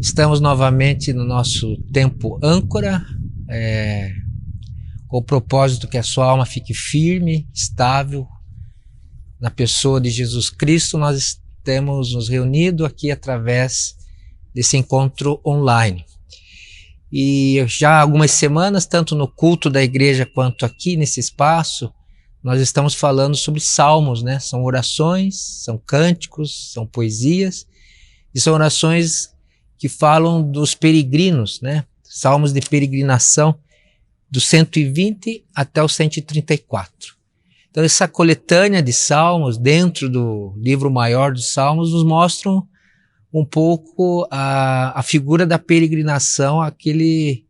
Estamos novamente no nosso tempo âncora, com o propósito que a sua alma fique firme, estável, na pessoa de Jesus Cristo. Nós temos nos reunido aqui através desse encontro online. E já há algumas semanas, tanto no culto da igreja quanto aqui nesse espaço, nós estamos falando sobre salmos, né? São orações, são cânticos, são poesias, e são orações que falam dos peregrinos, né? Salmos de peregrinação, do 120 até o 134. Então essa coletânea de salmos, dentro do livro maior dos salmos, nos mostram um pouco a figura da peregrinação, aquele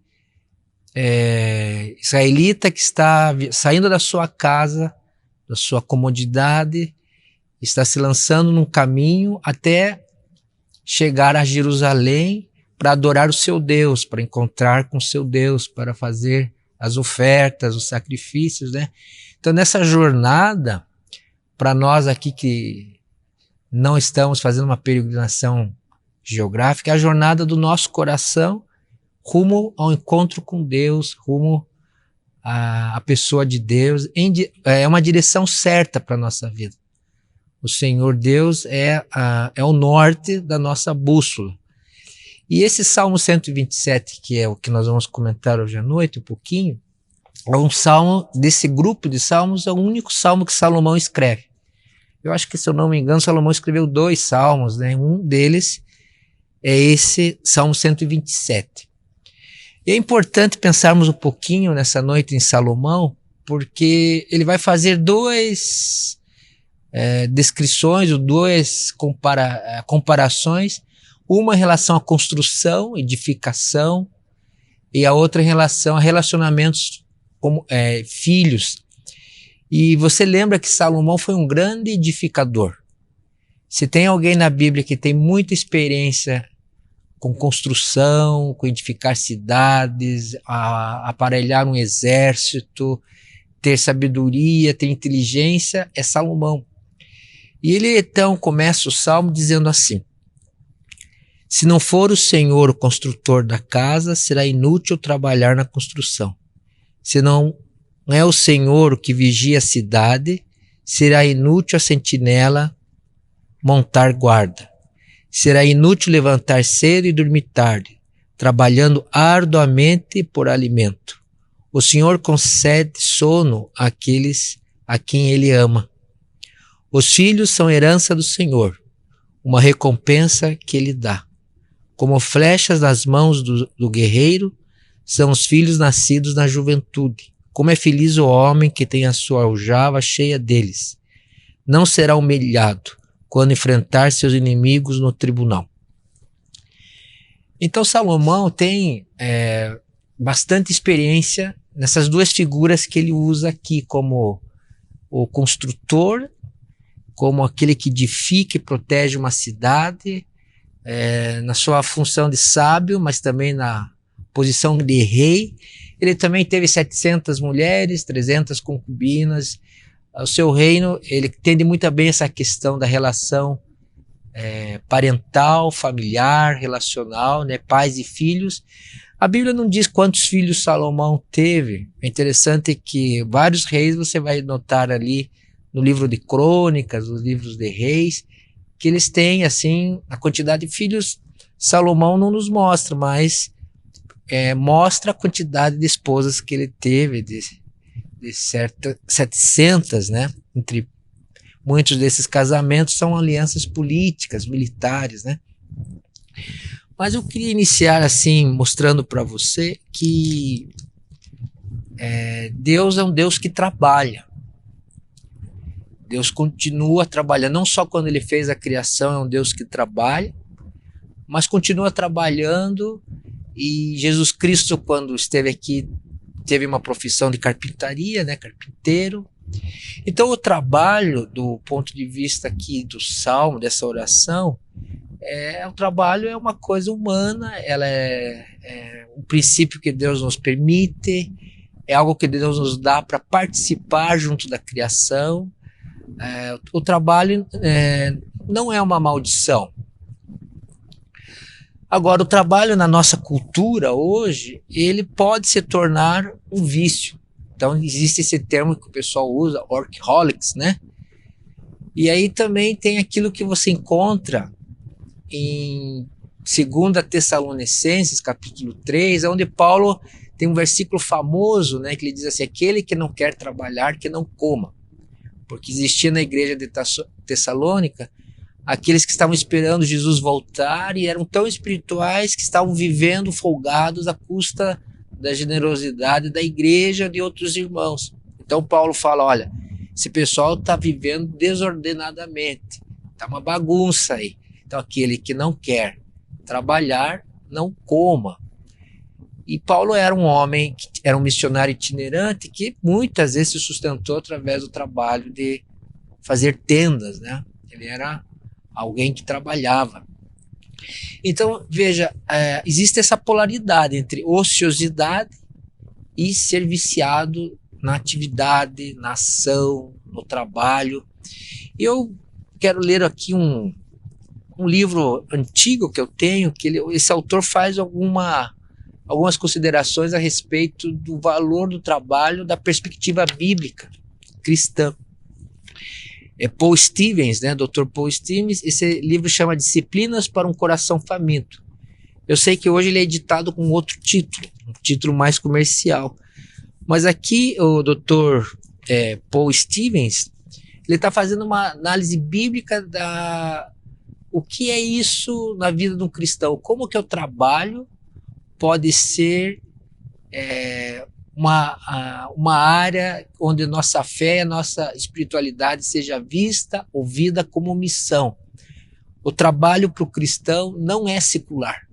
israelita que está saindo da sua casa, da sua comodidade, está se lançando num caminho até chegar a Jerusalém para adorar o seu Deus, para encontrar com o seu Deus, para fazer as ofertas, os sacrifícios, né? Então nessa jornada, para nós aqui que não estamos fazendo uma peregrinação geográfica, é a jornada do nosso coração rumo ao encontro com Deus, rumo à pessoa de Deus. É uma direção certa para a nossa vida. O Senhor Deus é o norte da nossa bússola. E esse Salmo 127, que é o que nós vamos comentar hoje à noite, um pouquinho, é um salmo, desse grupo de salmos, é o único salmo que Salomão escreve. Eu acho que, se eu não me engano, Salomão escreveu 2 salmos, né? Um deles é esse Salmo 127. E é importante pensarmos um pouquinho nessa noite em Salomão, porque ele vai fazer 2 descrições, ou 2 comparações, uma em relação à construção, edificação, e a outra em relação a relacionamentos como filhos. E você lembra que Salomão foi um grande edificador. Se tem alguém na Bíblia que tem muita experiência com construção, com edificar cidades, aparelhar um exército, ter sabedoria, ter inteligência, é Salomão. E ele então começa o salmo dizendo assim: se não for o Senhor o construtor da casa, será inútil trabalhar na construção. Se não é o Senhor o que vigia a cidade, será inútil a sentinela montar guarda. Será inútil levantar cedo e dormir tarde, trabalhando arduamente por alimento. O Senhor concede sono àqueles a quem Ele ama. Os filhos são herança do Senhor, uma recompensa que Ele dá. Como flechas nas mãos do guerreiro, são os filhos nascidos na juventude. Como é feliz o homem que tem a sua aljava cheia deles. Não será humilhado quando enfrentar seus inimigos no tribunal. Então Salomão tem bastante experiência nessas 2 figuras que ele usa aqui, como o construtor, como aquele que edifica e protege uma cidade, na sua função de sábio, mas também na posição de rei. Ele também teve 700 mulheres, 300 concubinas. O seu reino, ele entende muito bem essa questão da relação parental, familiar, relacional, né? Pais e filhos. A Bíblia não diz quantos filhos Salomão teve. É interessante que vários reis, você vai notar ali no livro de Crônicas, nos livros de Reis, que eles têm assim a quantidade de filhos. Salomão não nos mostra, mas mostra a quantidade de esposas que ele teve, de 700, né? Entre muitos desses casamentos são alianças políticas, militares, né? Mas eu queria iniciar assim, mostrando para você que Deus é um Deus que trabalha. Deus continua trabalhando, não só quando Ele fez a criação, é um Deus que trabalha, mas continua trabalhando. E Jesus Cristo, quando esteve aqui, teve uma profissão de carpintaria, né? Carpinteiro. Então o trabalho, do ponto de vista aqui do salmo, dessa oração, o trabalho é uma coisa humana, ela é um princípio que Deus nos permite, é algo que Deus nos dá para participar junto da criação. O trabalho não é uma maldição. Agora, o trabalho na nossa cultura hoje, ele pode se tornar um vício. Então, existe esse termo que o pessoal usa, workaholics, né? E aí também tem aquilo que você encontra em 2 Tessalonicenses, capítulo 3, onde Paulo tem um versículo famoso, né, que ele diz assim: aquele que não quer trabalhar, que não coma. Porque existia na igreja de Tessalônica aqueles que estavam esperando Jesus voltar e eram tão espirituais que estavam vivendo folgados à custa da generosidade da igreja de outros irmãos. Então Paulo fala: olha, esse pessoal está vivendo desordenadamente, está uma bagunça aí. Então aquele que não quer trabalhar, não coma. E Paulo era um homem, era um missionário itinerante que muitas vezes se sustentou através do trabalho de fazer tendas, né? Ele era alguém que trabalhava. Então, veja, existe essa polaridade entre ociosidade e ser viciado na atividade, na ação, no trabalho. Eu quero ler aqui um livro antigo que eu tenho, que esse autor faz algumas considerações a respeito do valor do trabalho da perspectiva bíblica cristã. É Paul Stevens, né, Dr. Paul Stevens. Esse livro chama Disciplinas para um Coração Faminto. Eu sei que hoje ele é editado com outro título, um título mais comercial. Mas aqui o Dr. Paul Stevens, ele está fazendo uma análise bíblica o que é isso na vida de um cristão. Como que o trabalho pode ser uma área onde nossa fé, a nossa espiritualidade seja vista, ouvida como missão. O trabalho para o cristão não é secular.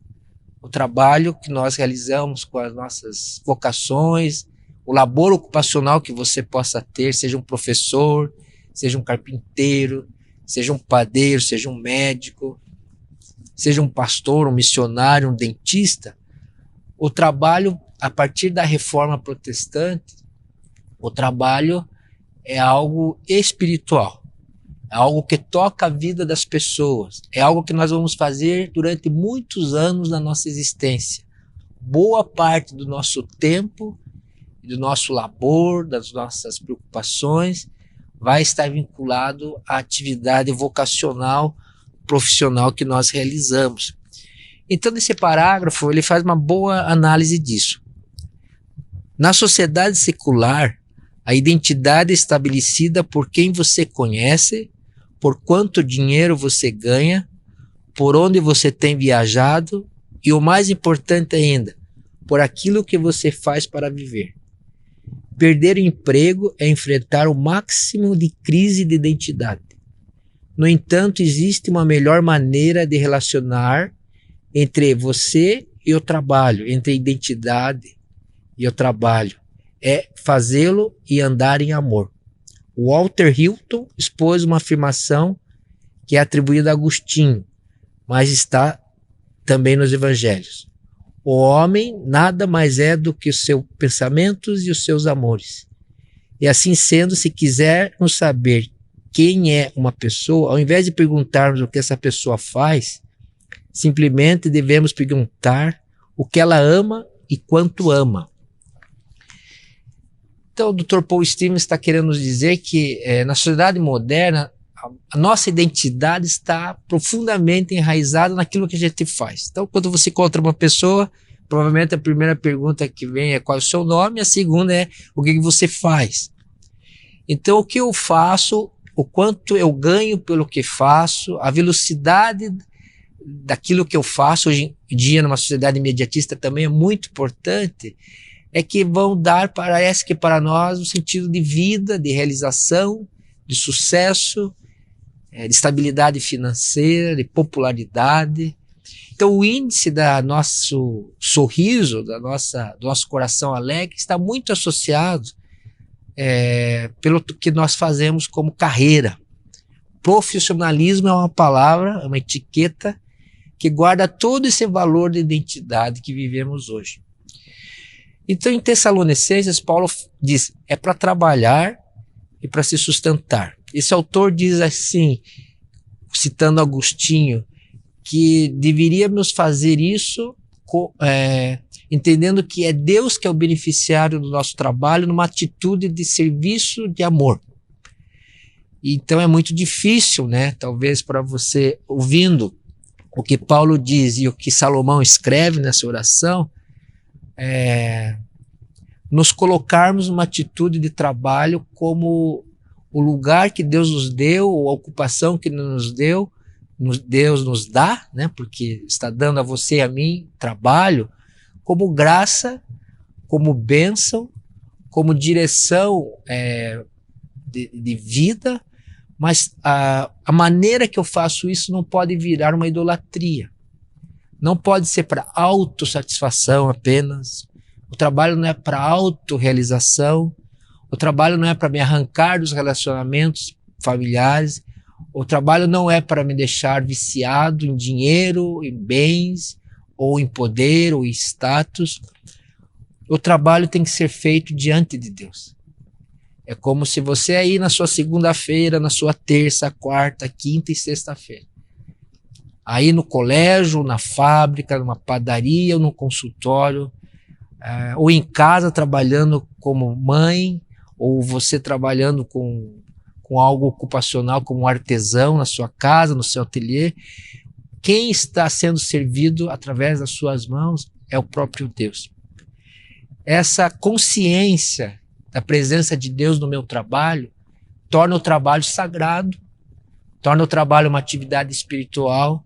O trabalho que nós realizamos com as nossas vocações, o labor ocupacional que você possa ter, seja um professor, seja um carpinteiro, seja um padeiro, seja um médico, seja um pastor, um missionário, um dentista. O trabalho, a partir da reforma protestante, o trabalho é algo espiritual, é algo que toca a vida das pessoas, é algo que nós vamos fazer durante muitos anos na nossa existência. Boa parte do nosso tempo, do nosso labor, das nossas preocupações, vai estar vinculado à atividade vocacional, profissional que nós realizamos. Então, nesse parágrafo, ele faz uma boa análise disso. Na sociedade secular, a identidade é estabelecida por quem você conhece, por quanto dinheiro você ganha, por onde você tem viajado e, o mais importante ainda, por aquilo que você faz para viver. Perder o emprego é enfrentar o máximo de crise de identidade. No entanto, existe uma melhor maneira de relacionar entre você e o trabalho, entre a identidade e o trabalho. É fazê-lo e andar em amor. Walter Hilton expôs uma afirmação que é atribuída a Agostinho, mas está também nos evangelhos. O homem nada mais é do que os seus pensamentos e os seus amores. E assim sendo, se quisermos saber quem é uma pessoa, ao invés de perguntarmos o que essa pessoa faz, simplesmente devemos perguntar o que ela ama e quanto ama. Então, o Dr. Paul Stevens está querendo nos dizer que na sociedade moderna, a nossa identidade está profundamente enraizada naquilo que a gente faz. Então, quando você encontra uma pessoa, provavelmente a primeira pergunta que vem é qual é o seu nome, a segunda é o que você faz. Então, o que eu faço, o quanto eu ganho pelo que faço, a velocidade daquilo que eu faço hoje em dia numa sociedade imediatista também é muito importante, é que vão dar, parece que para nós, um sentido de vida, de realização, de sucesso, de estabilidade financeira, de popularidade. Então o índice do nosso sorriso, do nosso coração alegre, está muito associado pelo que nós fazemos como carreira. Profissionalismo é uma palavra, é uma etiqueta que guarda todo esse valor de identidade que vivemos hoje. Então, em Tessalonicenses, Paulo diz, é para trabalhar e para se sustentar. Esse autor diz assim, citando Agostinho, que deveríamos fazer isso entendendo que é Deus que é o beneficiário do nosso trabalho, numa atitude de serviço, de amor. Então é muito difícil, né? Talvez para você, ouvindo o que Paulo diz e o que Salomão escreve nessa oração, nos colocarmos numa atitude de trabalho como o lugar que Deus nos deu, ou a ocupação que nos deu, Deus nos dá, né? Porque está dando a você e a mim trabalho, como graça, como bênção, como direção de vida, mas a maneira que eu faço isso não pode virar uma idolatria. Não pode ser para autossatisfação apenas. O trabalho não é para autorrealização. O trabalho não é para me arrancar dos relacionamentos familiares. O trabalho não é para me deixar viciado em dinheiro, em bens, ou em poder, ou em status. O trabalho tem que ser feito diante de Deus. É como se você aí na sua segunda-feira, na sua terça, quarta, quinta e sexta-feira, aí no colégio, na fábrica, numa padaria, ou no consultório, ou em casa trabalhando como mãe, ou você trabalhando com algo ocupacional como artesão na sua casa, no seu ateliê, quem está sendo servido através das suas mãos é o próprio Deus. Essa consciência da presença de Deus no meu trabalho torna o trabalho sagrado, torna o trabalho uma atividade espiritual,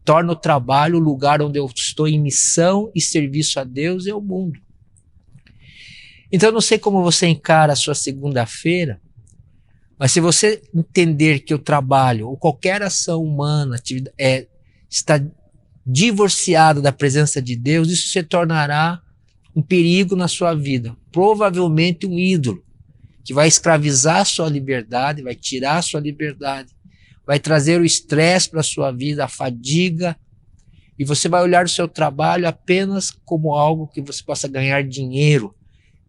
torna o trabalho o lugar onde eu estou em missão e serviço a Deus e ao mundo. Então eu não sei como você encara a sua segunda-feira, mas se você entender que o trabalho ou qualquer ação humana está divorciado da presença de Deus, isso se tornará um perigo na sua vida, provavelmente um ídolo, que vai escravizar a sua liberdade, vai tirar a sua liberdade, vai trazer o estresse para a sua vida, a fadiga, e você vai olhar o seu trabalho apenas como algo que você possa ganhar dinheiro,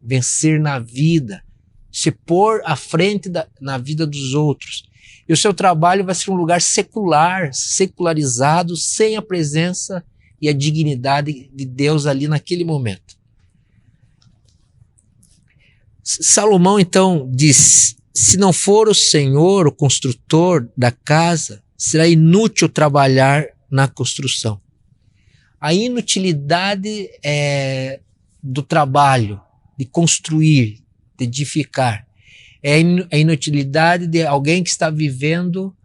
vencer na vida, se pôr à frente na vida dos outros. E o seu trabalho vai ser um lugar secular, secularizado, sem a presença e a dignidade de Deus ali naquele momento. Salomão então diz: se não for o Senhor, o construtor da casa, será inútil trabalhar na construção. A inutilidade do trabalho, de construir, de edificar, é a inutilidade de alguém que está vivendo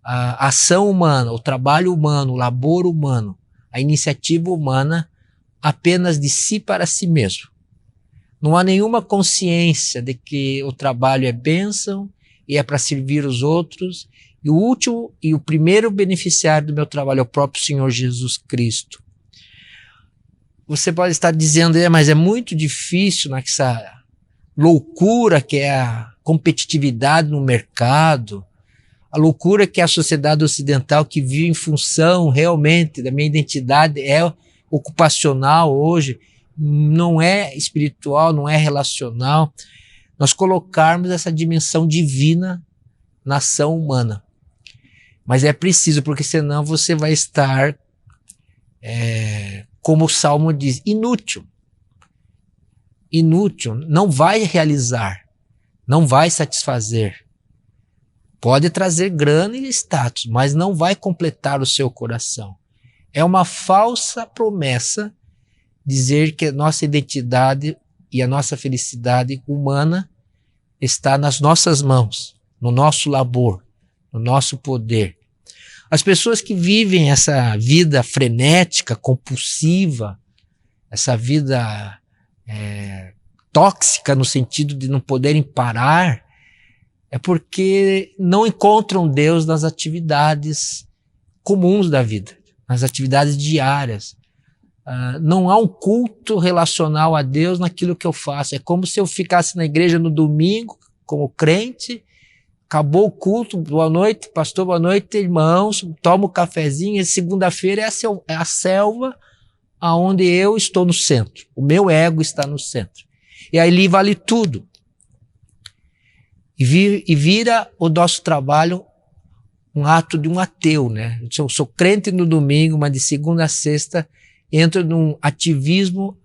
a ação humana, o trabalho humano, o labor humano, a iniciativa humana apenas de si para si mesmo. Não há nenhuma consciência de que o trabalho é bênção e é para servir os outros, e o último e o primeiro beneficiário do meu trabalho é o próprio Senhor Jesus Cristo. Você pode estar dizendo, mas é muito difícil nessa loucura que é a competitividade no mercado, a loucura que é a sociedade ocidental que vive em função realmente da minha identidade ocupacional hoje, não é espiritual, não é relacional, nós colocarmos essa dimensão divina na ação humana. Mas é preciso, porque senão você vai estar, como o Salmo diz, inútil. Inútil, não vai realizar, não vai satisfazer. Pode trazer grana e status, mas não vai completar o seu coração. É uma falsa promessa dizer que a nossa identidade e a nossa felicidade humana está nas nossas mãos, no nosso labor, no nosso poder. As pessoas que vivem essa vida frenética, compulsiva, essa vida tóxica no sentido de não poderem parar, é porque não encontram Deus nas atividades comuns da vida, nas atividades diárias. Não há um culto relacional a Deus naquilo que eu faço. É como se eu ficasse na igreja no domingo, como crente, acabou o culto, boa noite, pastor, boa noite, irmãos, tomo um cafezinho, e segunda-feira é a selva aonde eu estou no centro, o meu ego está no centro. E ali vale tudo. E vira o nosso trabalho um ato de um ateu, né? Eu sou crente no domingo, mas de segunda a sexta entro num ativismo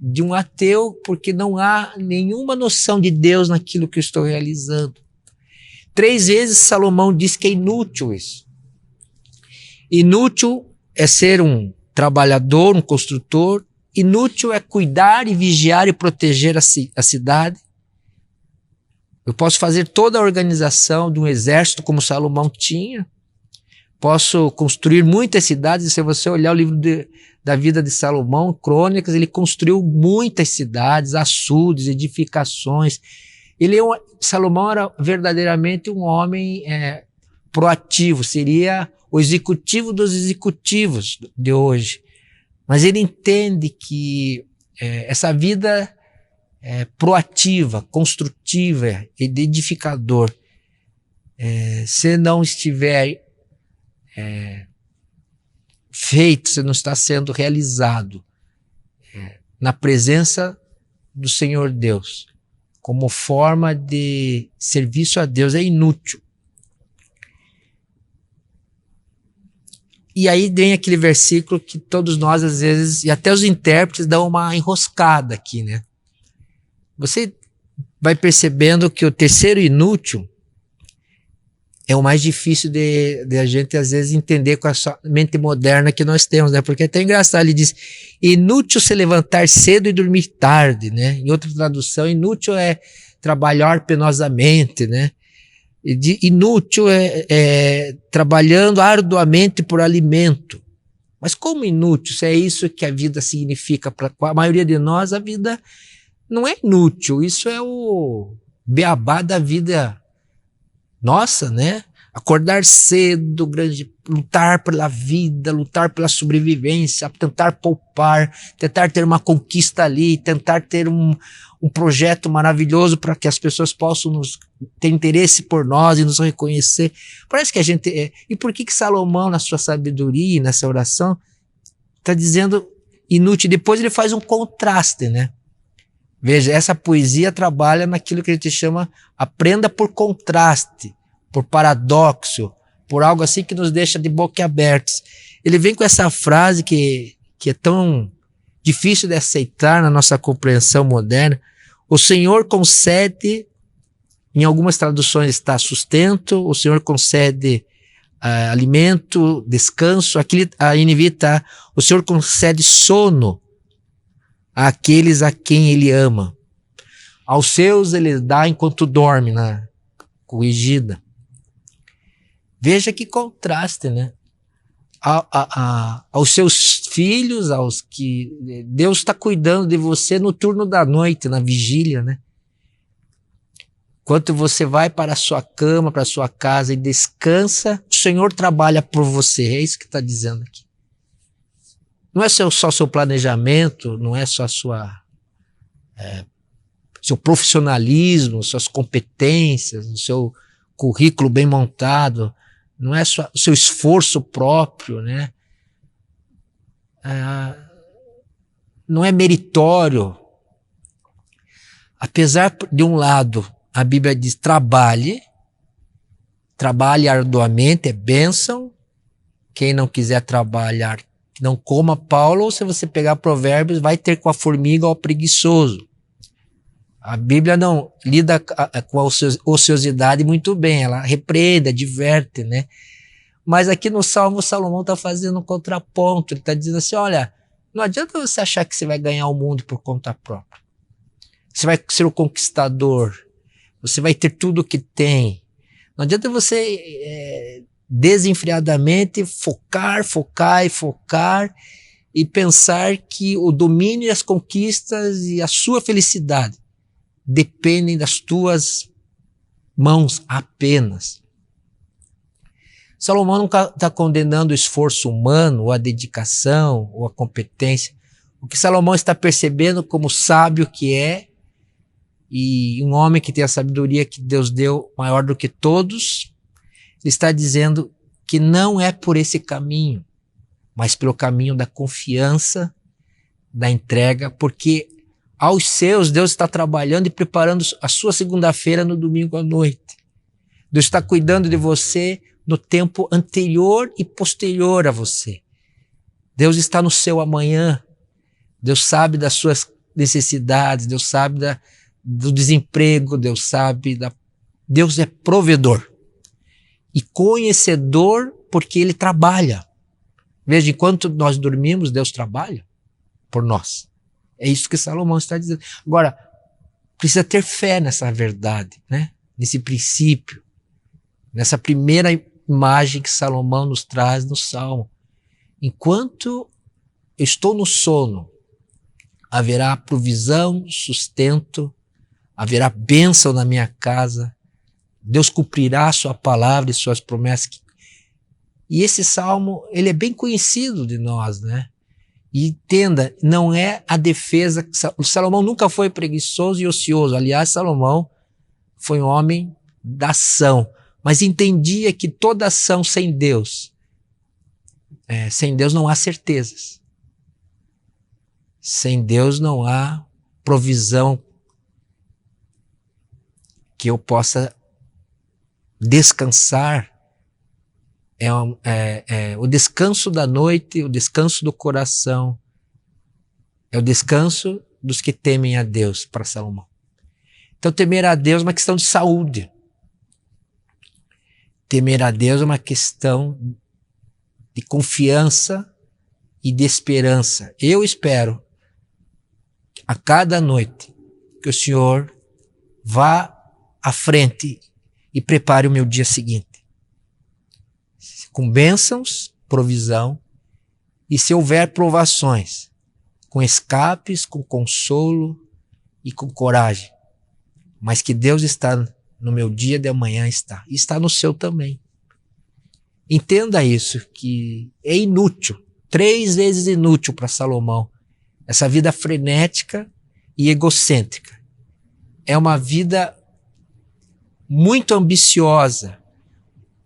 de um ateu porque não há nenhuma noção de Deus naquilo que eu estou realizando. 3 vezes Salomão diz que é inútil isso. Inútil é ser um trabalhador, um construtor. Inútil é cuidar e vigiar e proteger a cidade. Eu posso fazer toda a organização de um exército como Salomão tinha. Posso construir muitas cidades. E se você olhar o livro da vida de Salomão, Crônicas, ele construiu muitas cidades, açudes, edificações. Salomão era verdadeiramente um homem proativo, seria o executivo dos executivos de hoje. Mas ele entende que essa vida proativa, construtiva e de edificador, se não estiver feito, se não está sendo realizado na presença do Senhor Deus, como forma de serviço a Deus, é inútil. E aí vem aquele versículo que todos nós, às vezes, e até os intérpretes dão uma enroscada aqui, né? Você vai percebendo que o terceiro inútil é o mais difícil de a gente, às vezes, entender com a mente moderna que nós temos, né? Porque é até engraçado, ele diz, inútil se levantar cedo e dormir tarde, né? Em outra tradução, inútil é trabalhar penosamente, né? Inútil é trabalhando arduamente por alimento. Mas como inútil? Se é isso que a vida significa para a maioria de nós, a vida não é inútil. Isso é o beabá da vida nossa, né? Acordar cedo, lutar pela vida, lutar pela sobrevivência, tentar poupar, tentar ter uma conquista ali, tentar ter um projeto maravilhoso para que as pessoas possam ter interesse por nós e nos reconhecer. Parece que a gente... E por que Salomão, na sua sabedoria, nessa oração, está dizendo inútil? Depois ele faz um contraste, né? Veja, essa poesia trabalha naquilo que a gente chama aprenda por contraste, por paradoxo, por algo assim que nos deixa de boca aberta. Ele vem com essa frase que é tão difícil de aceitar na nossa compreensão moderna. O Senhor concede, em algumas traduções está sustento, o Senhor concede alimento, descanso. Aqui a NVI está, o Senhor concede sono àqueles a quem Ele ama. Aos seus Ele dá enquanto dorme, na corrigida. Veja que contraste, né? Aos seus filhos, aos que Deus está cuidando de você no turno da noite, na vigília, né? Enquanto você vai para a sua cama, para a sua casa e descansa, o Senhor trabalha por você. É isso que está dizendo aqui. Não é só seu planejamento, não é só seu profissionalismo, suas competências, o seu currículo bem montado, não é só o seu esforço próprio, né? Não é meritório. Apesar de um lado, a Bíblia diz trabalhe arduamente, é bênção. Quem não quiser trabalhar, não coma. Paulo, ou se você pegar Provérbios, vai ter com a formiga ao preguiçoso. A Bíblia não lida com a ociosidade muito bem, ela repreende, adverte, né? Mas aqui no Salmo, Salomão está fazendo um contraponto, ele está dizendo assim, olha, não adianta você achar que você vai ganhar o mundo por conta própria. Você vai ser o conquistador, você vai ter tudo o que tem. Não adianta você desenfreadamente focar e pensar que o domínio e as conquistas e a sua felicidade dependem das tuas mãos apenas. Salomão não está condenando o esforço humano, ou a dedicação, ou a competência. O que Salomão está percebendo como sábio que é, e um homem que tem a sabedoria que Deus deu maior do que todos, ele está dizendo que não é por esse caminho, mas pelo caminho da confiança, da entrega, porque aos seus, Deus está trabalhando e preparando a sua segunda-feira no domingo à noite. Deus está cuidando de você no tempo anterior e posterior a você. Deus está no seu amanhã. Deus sabe das suas necessidades, Deus sabe do desemprego, Deus sabe Deus é provedor e conhecedor, porque Ele trabalha. Veja, enquanto nós dormimos, Deus trabalha por nós. É isso que Salomão está dizendo. Agora, precisa ter fé nessa verdade, né? Nesse princípio, nessa primeira imagem que Salomão nos traz no Salmo. Enquanto eu estou no sono, haverá provisão, sustento, haverá bênção na minha casa, Deus cumprirá a sua palavra e suas promessas. E esse salmo, ele é bem conhecido de nós, né? E entenda, não é a defesa. O Salomão nunca foi preguiçoso e ocioso. Aliás, Salomão foi um homem da ação, mas entendia que toda ação sem Deus não há certezas. Sem Deus não há provisão que eu possa descansar. O descanso da noite, o descanso do coração, é o descanso dos que temem a Deus, para Salomão. Então, temer a Deus é uma questão de saúde. Temer a Deus é uma questão de confiança e de esperança. Eu espero a cada noite que o Senhor vá à frente e prepare o meu dia seguinte, com bênçãos, provisão, e se houver provações, com escapes, com consolo e com coragem. Mas que Deus está no meu dia de amanhã, e está no seu também. Entenda isso, que é inútil, 3 vezes inútil para Salomão, essa vida frenética e egocêntrica. É uma vida muito ambiciosa,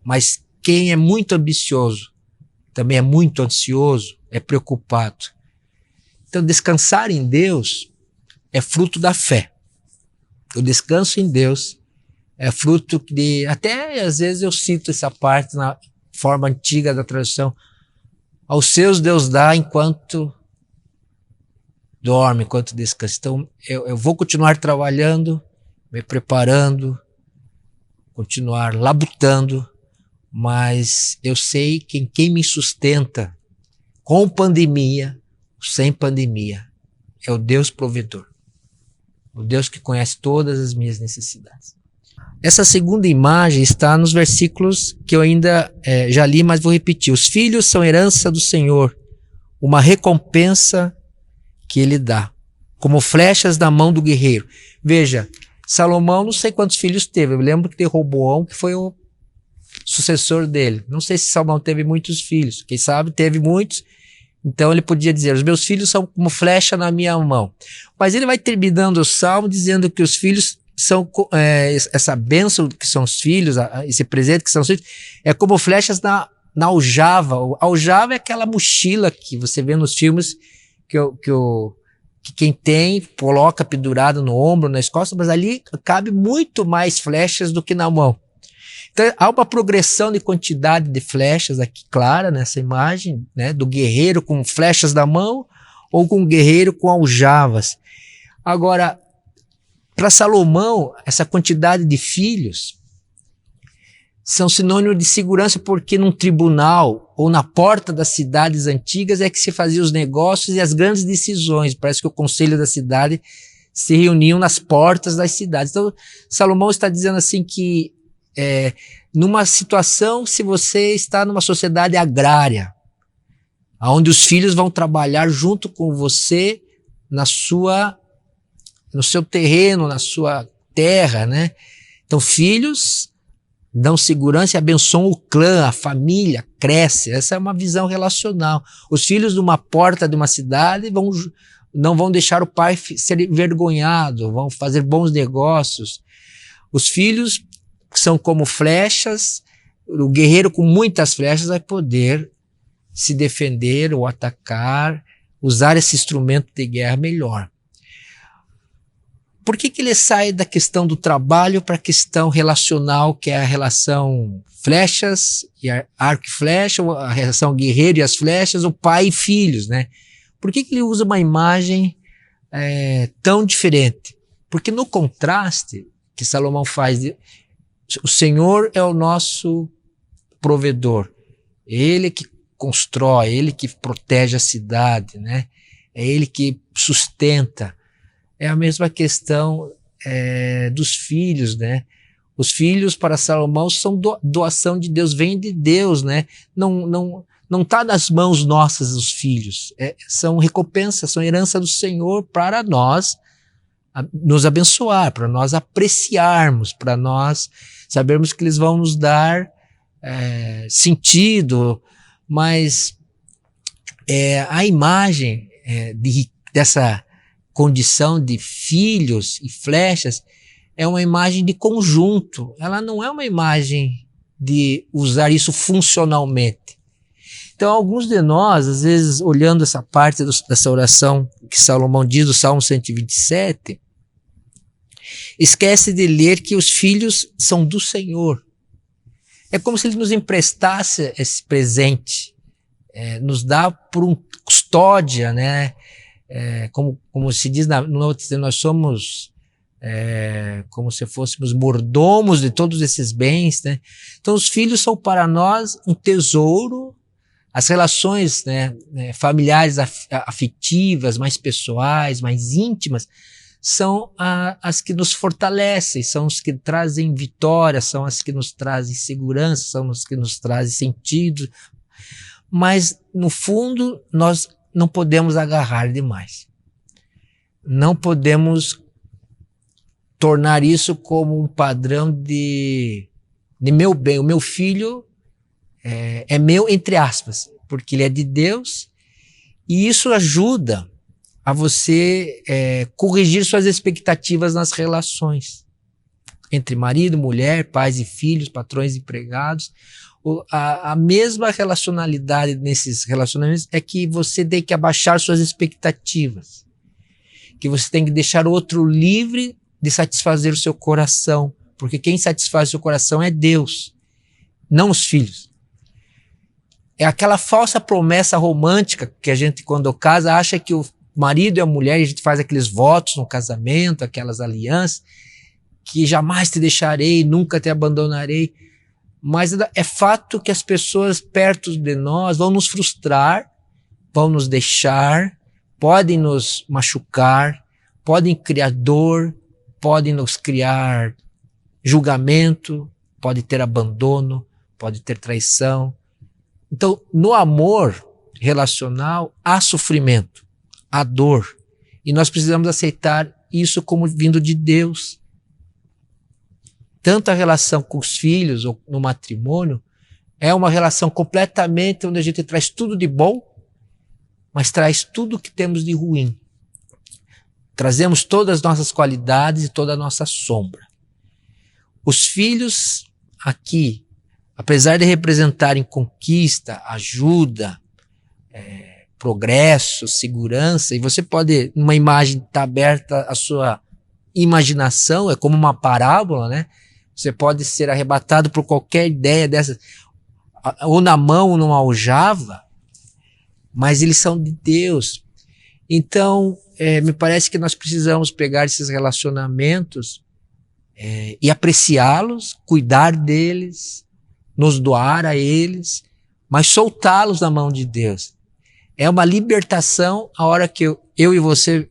mas quem é muito ambicioso também é muito ansioso, é preocupado. Então, descansar em Deus é fruto da fé. O descanso em Deus é fruto de... Até às vezes eu cito essa parte na forma antiga da tradução. Aos seus Deus dá enquanto dorme, enquanto descansa. Então, eu vou continuar trabalhando, me preparando, continuar labutando, mas eu sei que quem me sustenta com pandemia, sem pandemia, é o Deus provedor. O Deus que conhece todas as minhas necessidades. Essa segunda imagem está nos versículos que eu ainda já li, mas vou repetir. Os filhos são herança do Senhor, uma recompensa que Ele dá, como flechas da mão do guerreiro. Veja, Salomão não sei quantos filhos teve. Eu lembro que teve Roboão, que foi o sucessor dele. Não sei se Salomão teve muitos filhos. Quem sabe teve muitos. Então ele podia dizer, os meus filhos são como flecha na minha mão. Mas ele vai terminando o salmo dizendo que os filhos são, essa bênção que são os filhos, esse presente que são os filhos, é como flechas na aljava. A aljava é aquela mochila que você vê nos filmes que quem tem coloca pendurado no ombro, nas costas, mas ali cabe muito mais flechas do que na mão. Então, há uma progressão de quantidade de flechas aqui clara nessa imagem, né, do guerreiro com flechas na mão ou com o guerreiro com aljavas. Agora, para Salomão, essa quantidade de filhos são sinônimo de segurança, porque num tribunal ou na porta das cidades antigas é que se faziam os negócios e as grandes decisões. Parece que o conselho da cidade se reuniam nas portas das cidades. Então, Salomão está dizendo assim que numa situação, se você está numa sociedade agrária, onde os filhos vão trabalhar junto com você no seu terreno, na sua terra, né? Então, filhos dão segurança e abençoam o clã, a família, cresce. Essa é uma visão relacional. Os filhos de uma porta de uma cidade não vão deixar o pai ser envergonhado, vão fazer bons negócios. Os filhos são como flechas, o guerreiro com muitas flechas vai poder se defender ou atacar, usar esse instrumento de guerra melhor. Por que ele sai da questão do trabalho para a questão relacional, que é a relação flechas e arco e flecha, ou a relação guerreiro e as flechas, ou pai e filhos, né? Por que ele usa uma imagem tão diferente? Porque no contraste que Salomão faz, o Senhor é o nosso provedor, Ele que constrói, Ele que protege a cidade, né? É Ele que sustenta. É a mesma questão dos filhos, né? Os filhos para Salomão são doação de Deus, vem de Deus, né? Não tá nas mãos nossas os filhos, são recompensas, são herança do Senhor para nós nos abençoar, para nós apreciarmos, para nós sabermos que eles vão nos dar sentido, mas a imagem dessa condição de filhos e flechas é uma imagem de conjunto, ela não é uma imagem de usar isso funcionalmente. Então, alguns de nós, às vezes, olhando essa parte dessa oração que Salomão diz do Salmo 127, esquece de ler que os filhos são do Senhor. É como se ele nos emprestasse esse presente, nos dá por custódia, né? Como se diz no Novo Testamento, nós somos como se fôssemos mordomos de todos esses bens, né? Então os filhos são para nós um tesouro, as relações, né, familiares, afetivas, mais pessoais, mais íntimas, são as que nos fortalecem, são as que trazem vitória, são as que nos trazem segurança, são as que nos trazem sentido, mas no fundo nós não podemos agarrar demais. Não podemos tornar isso como um padrão de meu bem. O meu filho é meu, entre aspas, porque ele é de Deus, e isso ajuda a você corrigir suas expectativas nas relações entre marido, mulher, pais e filhos, patrões e empregados. A mesma relacionalidade nesses relacionamentos é que você tem que abaixar suas expectativas, que você tem que deixar o outro livre de satisfazer o seu coração, porque quem satisfaz o seu coração é Deus, não os filhos. É aquela falsa promessa romântica que a gente, quando casa, acha que o marido e a mulher, e a gente faz aqueles votos no casamento, aquelas alianças, que jamais te deixarei, nunca te abandonarei. Mas é fato que as pessoas perto de nós vão nos frustrar, vão nos deixar, podem nos machucar, podem criar dor, podem nos criar julgamento, pode ter abandono, pode ter traição. Então, no amor relacional, há sofrimento, há dor. E nós precisamos aceitar isso como vindo de Deus. Tanto a relação com os filhos ou no matrimônio é uma relação completamente onde a gente traz tudo de bom, mas traz tudo que temos de ruim. Trazemos todas as nossas qualidades e toda a nossa sombra. Os filhos aqui, apesar de representarem conquista, ajuda, progresso, segurança, e você pode, numa imagem estar aberta à sua imaginação, é como uma parábola, né? Você pode ser arrebatado por qualquer ideia dessa, ou na mão ou numa aljava, mas eles são de Deus. Então, me parece que nós precisamos pegar esses relacionamentos e apreciá-los, cuidar deles, nos doar a eles, mas soltá-los na mão de Deus. É uma libertação a hora que eu e você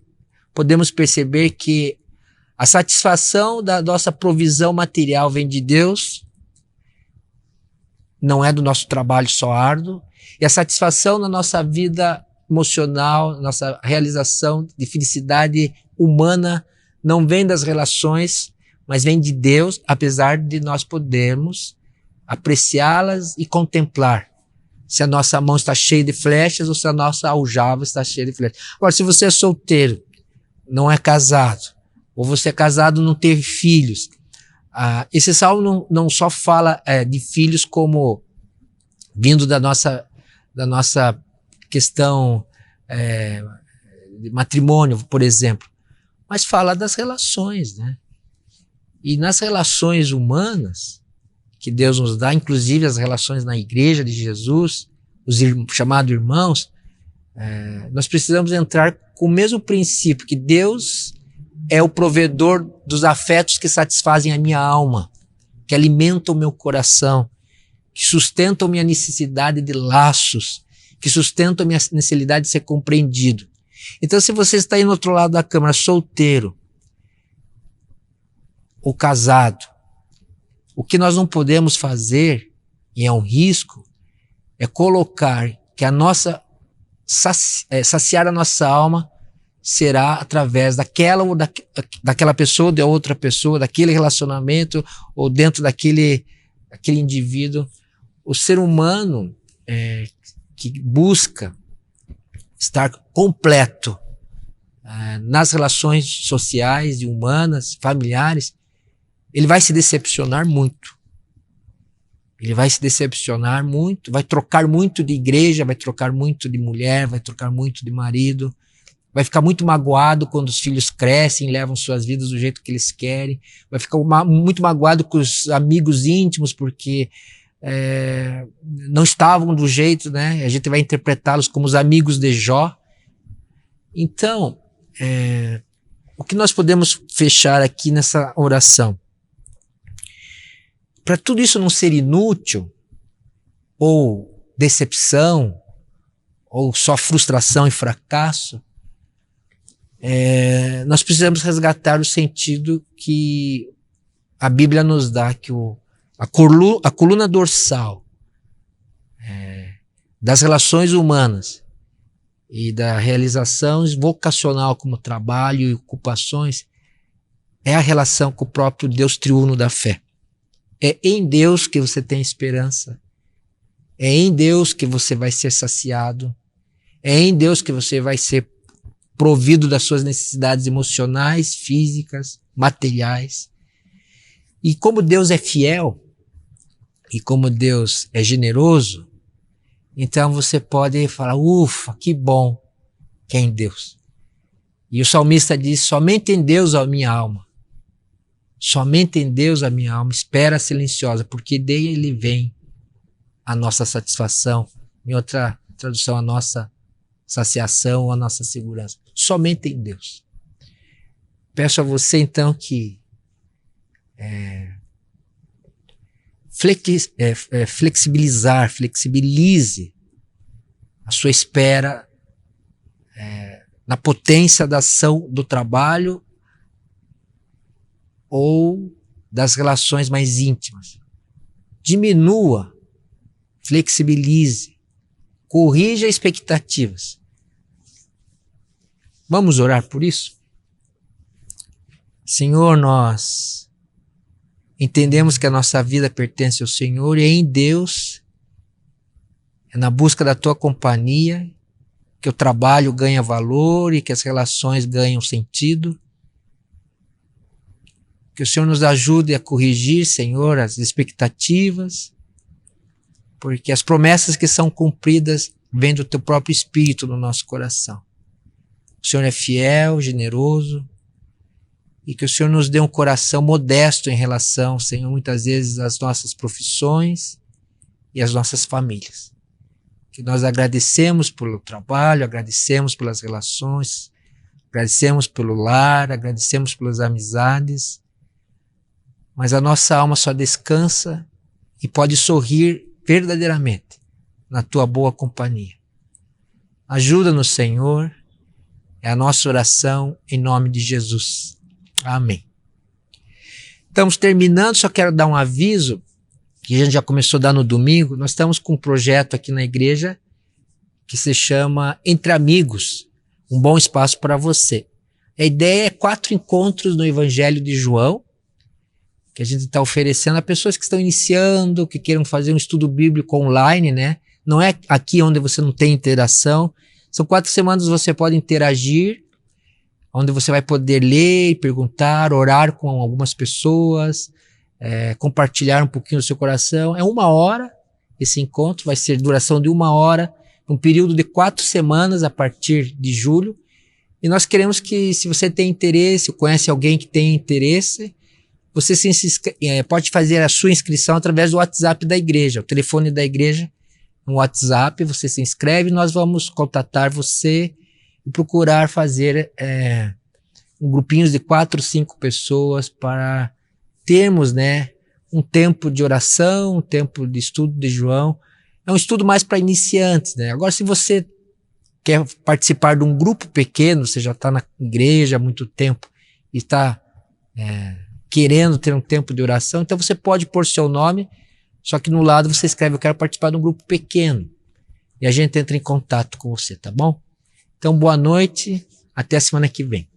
podemos perceber que a satisfação da nossa provisão material vem de Deus, não é do nosso trabalho só árduo, e a satisfação na nossa vida emocional, nossa realização de felicidade humana não vem das relações, mas vem de Deus, apesar de nós podermos apreciá-las e contemplar se a nossa mão está cheia de flechas ou se a nossa aljava está cheia de flechas. Agora, se você é solteiro, não é casado, ou você é casado e não teve filhos, esse salmo não só fala de filhos como vindo da nossa questão de matrimônio, por exemplo, mas fala das relações, né? E nas relações humanas que Deus nos dá, inclusive as relações na igreja de Jesus, os chamados irmãos, nós precisamos entrar com o mesmo princípio, que Deus é o provedor dos afetos que satisfazem a minha alma, que alimentam o meu coração, que sustentam minha necessidade de laços, que sustentam a minha necessidade de ser compreendido. Então, se você está aí no outro lado da câmara, solteiro ou casado, o que nós não podemos fazer, e é um risco, é colocar que a nossa saciar a nossa alma será através daquela pessoa, de outra pessoa, daquele relacionamento ou dentro daquele indivíduo. O ser humano que busca estar completo nas relações sociais e humanas, familiares, ele vai se decepcionar muito. Ele vai se decepcionar muito, vai trocar muito de igreja, vai trocar muito de mulher, vai trocar muito de marido, vai ficar muito magoado quando os filhos crescem, levam suas vidas do jeito que eles querem, vai ficar muito magoado com os amigos íntimos porque não estavam do jeito, né? A gente vai interpretá-los como os amigos de Jó. Então, o que nós podemos fechar aqui nessa oração? Para tudo isso não ser inútil, ou decepção, ou só frustração e fracasso, nós precisamos resgatar o sentido que a Bíblia nos dá, que a coluna dorsal das relações humanas e da realização vocacional como trabalho e ocupações é a relação com o próprio Deus triuno da fé. É em Deus que você tem esperança, é em Deus que você vai ser saciado, é em Deus que você vai ser provido das suas necessidades emocionais, físicas, materiais. E como Deus é fiel, e como Deus é generoso, então você pode falar, ufa, que bom que é em Deus. E o salmista diz, somente em Deus a minha alma. Somente em Deus a minha alma espera silenciosa, porque dele vem a nossa satisfação. Em outra tradução, a nossa saciação, a nossa segurança. Somente em Deus. Peço a você então que flexibilize a sua espera na potência da ação do trabalho ou das relações mais íntimas. Diminua, flexibilize, corrija expectativas. Vamos orar por isso? Senhor, nós entendemos que a nossa vida pertence ao Senhor e é em Deus, é na busca da Tua companhia que o trabalho ganha valor e que as relações ganham sentido. Que o Senhor nos ajude a corrigir, Senhor, as expectativas, porque as promessas que são cumpridas vêm do Teu próprio Espírito no nosso coração. O Senhor é fiel, generoso, e que o Senhor nos dê um coração modesto em relação, Senhor, muitas vezes às nossas profissões e às nossas famílias. Que nós agradecemos pelo trabalho, agradecemos pelas relações, agradecemos pelo lar, agradecemos pelas amizades, mas a nossa alma só descansa e pode sorrir verdadeiramente na Tua boa companhia. Ajuda-nos, Senhor, é a nossa oração em nome de Jesus. Amém. Estamos terminando, só quero dar um aviso, que a gente já começou a dar no domingo. Nós estamos com um projeto aqui na igreja que se chama Entre Amigos, um bom espaço para você. A ideia é 4 encontros no Evangelho de João, que a gente está oferecendo a pessoas que estão iniciando, que queiram fazer um estudo bíblico online, né? Não é aqui onde você não tem interação. São 4 semanas você pode interagir, onde você vai poder ler, perguntar, orar com algumas pessoas, compartilhar um pouquinho do seu coração. É 1 hora esse encontro, vai ser duração de 1 hora, um período de 4 semanas a partir de julho. E nós queremos que, se você tem interesse, conhece alguém que tem interesse, você pode fazer a sua inscrição através do WhatsApp da igreja. O telefone da igreja, no WhatsApp, você se inscreve, nós vamos contatar você e procurar fazer grupinhos de 4 ou 5 pessoas para termos, né, um tempo de oração, um tempo de estudo de João. É um estudo mais para iniciantes, né? Agora, se você quer participar de um grupo pequeno, você já está na igreja há muito tempo e está querendo ter um tempo de oração, então você pode pôr seu nome, só que no lado você escreve: eu quero participar de um grupo pequeno. E a gente entra em contato com você, tá bom? Então, boa noite, até a semana que vem.